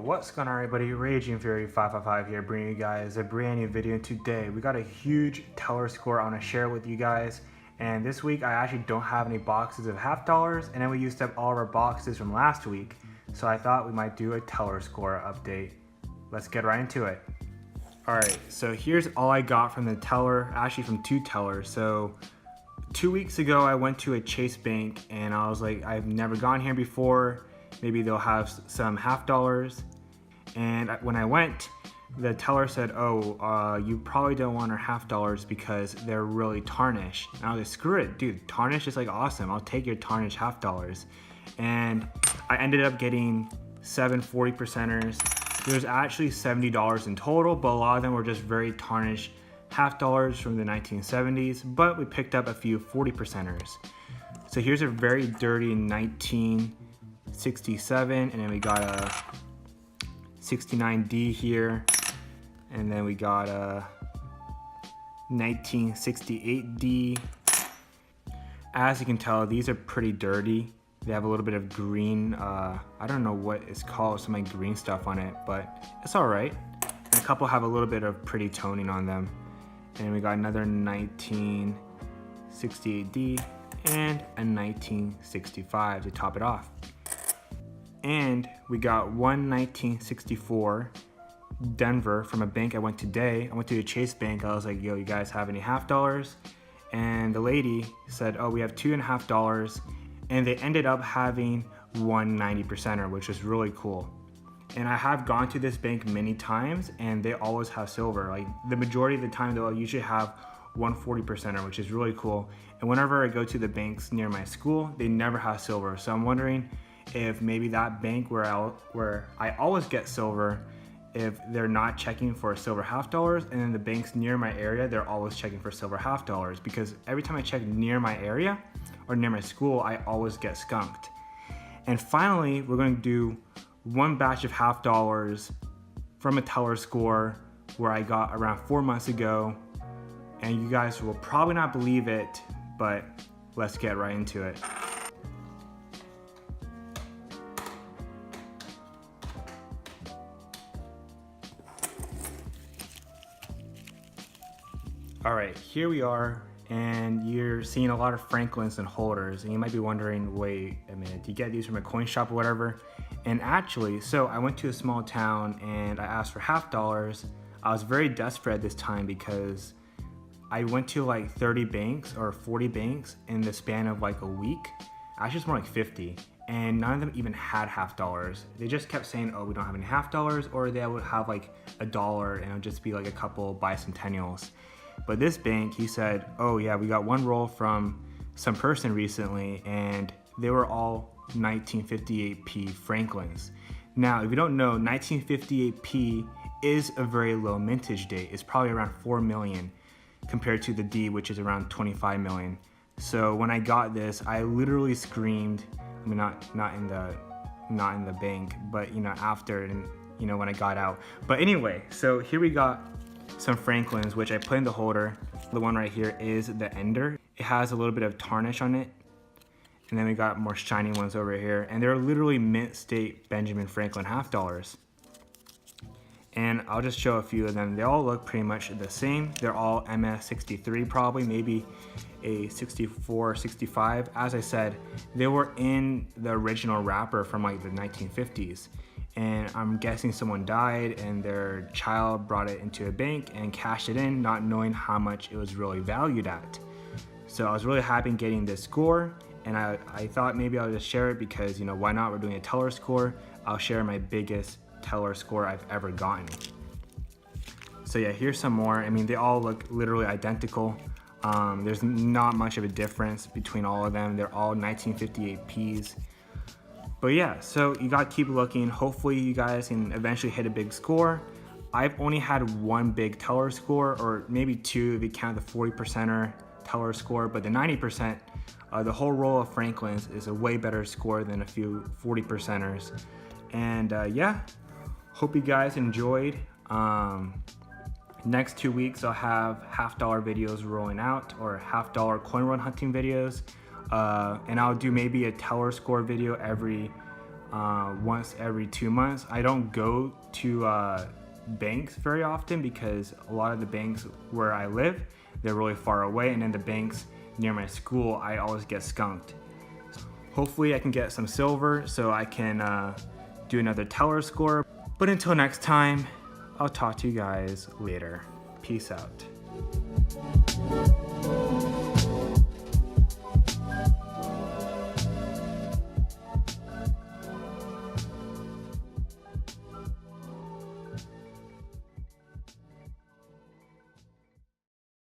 What's going on, everybody? Raging Fury 555 here, bringing you guys a brand new video. Today we got a huge teller score I want to share with you guys, and this week I actually don't have any boxes of $half, and then we used up all of our boxes from last week, so I thought we might do a teller score update. Let's get right into it. Alright, so here's all I got from the teller, actually from two tellers. So 2 weeks ago I went to a Chase bank and I was like, I've never gone here before, maybe they'll have some $half. And when I went, the teller said, you probably don't want our $half because they're really tarnished. And I was like, screw it, dude, tarnished is like awesome, I'll take your tarnished $half. And I ended up getting 7 40%ers. There's actually $70 in total, but a lot of them were just very tarnished $half from the 1970s, but we picked up a few 40%ers. So here's a very dirty 1967, and then we got a 69D here, and then we got a 1968D. As you can tell, these are pretty dirty. They have a little bit of green, I don't know what it's called, some like green stuff on it, but it's all right. And a couple have a little bit of pretty toning on them. And we got another 1968D and a 1965 to top it off. And we got one 1964 Denver from a bank I went today. I went to a Chase bank. I was like, yo, you guys have any $half? And the lady said, oh, we have $2.50. And they ended up having one 90%er, which is really cool. And I have gone to this bank many times and they always have silver. Like the majority of the time they'll usually have 140%er, which is really cool. And whenever I go to the banks near my school, they never have silver. So I'm wondering if maybe that bank where I always get silver, if they're not checking for silver $half, and then the banks near my area, they're always checking for silver $half, because every time I check near my area or near my school, I always get skunked. And finally, we're going to do one batch of $half from a teller score where I got around 4 months ago, and you guys will probably not believe it, but let's get right into it. All right, here we are, and you're seeing a lot of Franklins and holders, and you might be wondering, wait a minute, do you get these from a coin shop or whatever? And actually, so I went to a small town and I asked for $half. I was very desperate at this time because I went to like 30 banks or 40 banks in the span of like a week. Actually, it's more like 50, and none of them even had $half. They just kept saying, oh, we don't have any $half, or they would have like $1 and it would just be like a couple bicentennials. But this bank, he said, oh yeah, we got one roll from some person recently and they were all 1958p Franklins. Now, if you don't know, 1958p is a very low mintage date. It's probably around 4 million compared to the D, which is around 25 million. So when I got this, I literally screamed. I mean, not in the bank, but after, and when I got out. But anyway, so here we got some Franklins, which I put in the holder. The one right here is the Ender. It has a little bit of tarnish on it. And then we got more shiny ones over here. And they're literally mint state Benjamin Franklin $half. And I'll just show a few of them. They all look pretty much the same. They're all MS63 probably, maybe a 64, 65. As I said, they were in the original wrapper from like the 1950s. And I'm guessing someone died and their child brought it into a bank and cashed it in, not knowing how much it was really valued at. So I was really happy getting this score, and I thought maybe I'll just share it because, why not? We're doing a teller score. I'll share my biggest teller score I've ever gotten. So yeah, here's some more. I mean, they all look literally identical. There's not much of a difference between all of them. They're all 1958Ps. But yeah, so you gotta keep looking. Hopefully you guys can eventually hit a big score. I've only had one big teller score, or maybe two if you count the 40%er teller score, but the 90%, the whole roll of Franklins is a way better score than a few 40%ers. And yeah, hope you guys enjoyed. Next 2 weeks I'll have $half videos rolling out, or $half coin run hunting videos. And I'll do maybe a teller score video every once every 2 months. I don't go to banks very often because a lot of the banks where I live, they're really far away, and then the banks near my school, I always get skunked. Hopefully I can get some silver so I can do another teller score. But until next time, I'll talk to you guys later. Peace out.